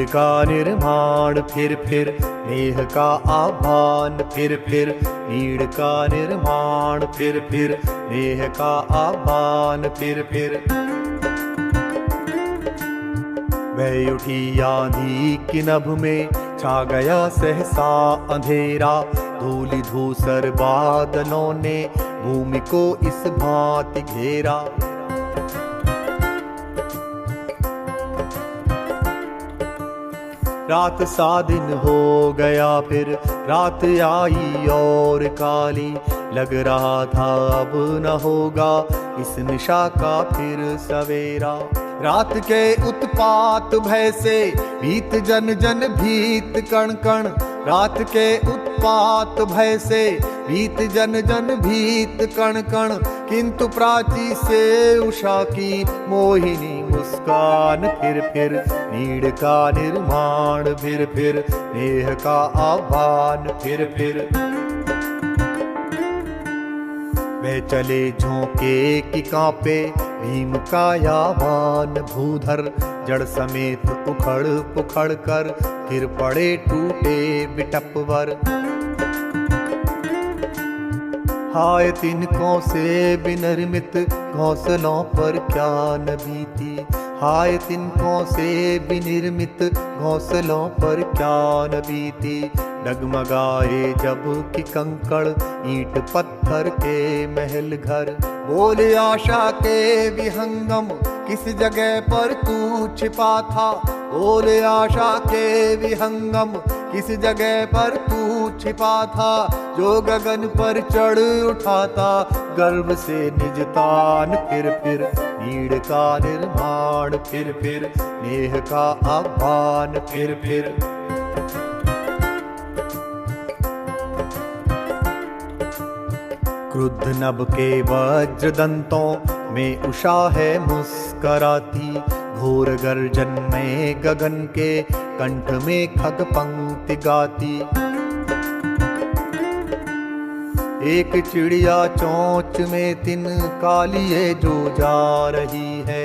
नीड़ का निर्माण फिर नेह का आह्वान फिर नीड़ का निर्माण फिर नेह का आह्वान फिर वह उठी आंधी की नभ में छा गया सहसा अंधेरा, धूलि धूसर बादलों ने भूमि को इस भांति घेरा। रात सा दिन हो गया फिर रात आई और काली, लग रहा था अब न होगा इस निशा का फिर सवेरा। रात के उत्पात भय से भीत जन जन भीत कण कण, रात के उत्पात भय से भीत जन जन भीत कण कण, किंतु प्राची से उषा की मोहिनी मुस्कान फिर नीड़ का निर्माण फिर नेह का आह्वान फिर वे चले झोंके कि कांपे भीम का यावान भूधर, जड़ समेत उखड़ पुखड़ कर गिर पड़े टूटे बिटपवर। हाय तिनकों से विनिर्मित घोंसलों पर क्या न बीती, हाय तिनकों से विनिर्मित घोंसलों पर क्या न बीती। डगमगाए जब कि कंकड़ ईंट पत्थर के महल घर, बोले आशा के विहंगम किस जगह पर तू छिपा था, बोले आशा के विहंगम किस जगह पर तू छिपा था। जो गगन पर चढ़ उठा था गर्व से निजतान फिर नीड़ का निर्माण फिर नेह का आह्वान फिर क्रुद्ध नभ के वज्र दंतों में उषा है मुस्कराती, घोर गर्जन में गगन के कंठ में खग पंक्ति गाती। एक चिड़िया चोंच में तिनका लिए जो जा रही है,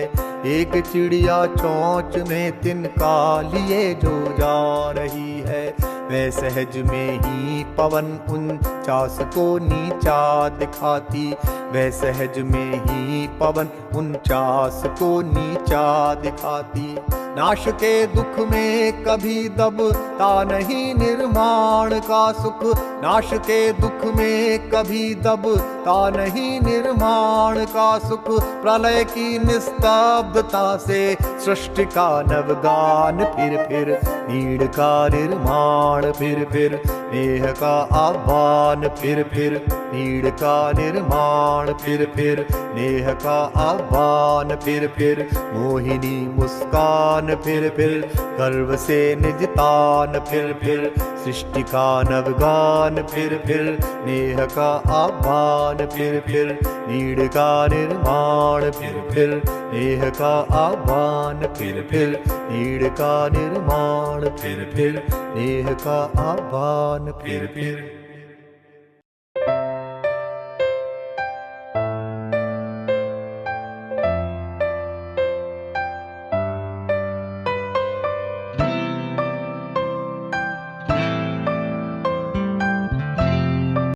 एक चिड़िया चोंच में तिनका लिए जो जा रही है। वह सहज में ही पवन उनचास को नीचा दिखाती, वह सहज में ही पवन उनचास को नीचा दिखाती। नाश के दुख में कभी दबता नहीं निर्माण का सुख, नाश के दुख में कभी दबता नहीं निर्माण का सुख। प्रलय की निस्तब्धता से सृष्टि का नवगान फिर नीड़ का निर्माण फिर नेह का आह्वान फिर नीड़ का निर्माण फिर नेह का आह्वान फिर मोहिनी मुस्कान फिर गर्व से निजतान फिर सृष्टि का नवगान फिर नेह का आह्वान फिर नीड़ का निर्माण फिर नेह का आह्वान फिर नीड़ का निर्माण फिर नेह का आह्वान फिर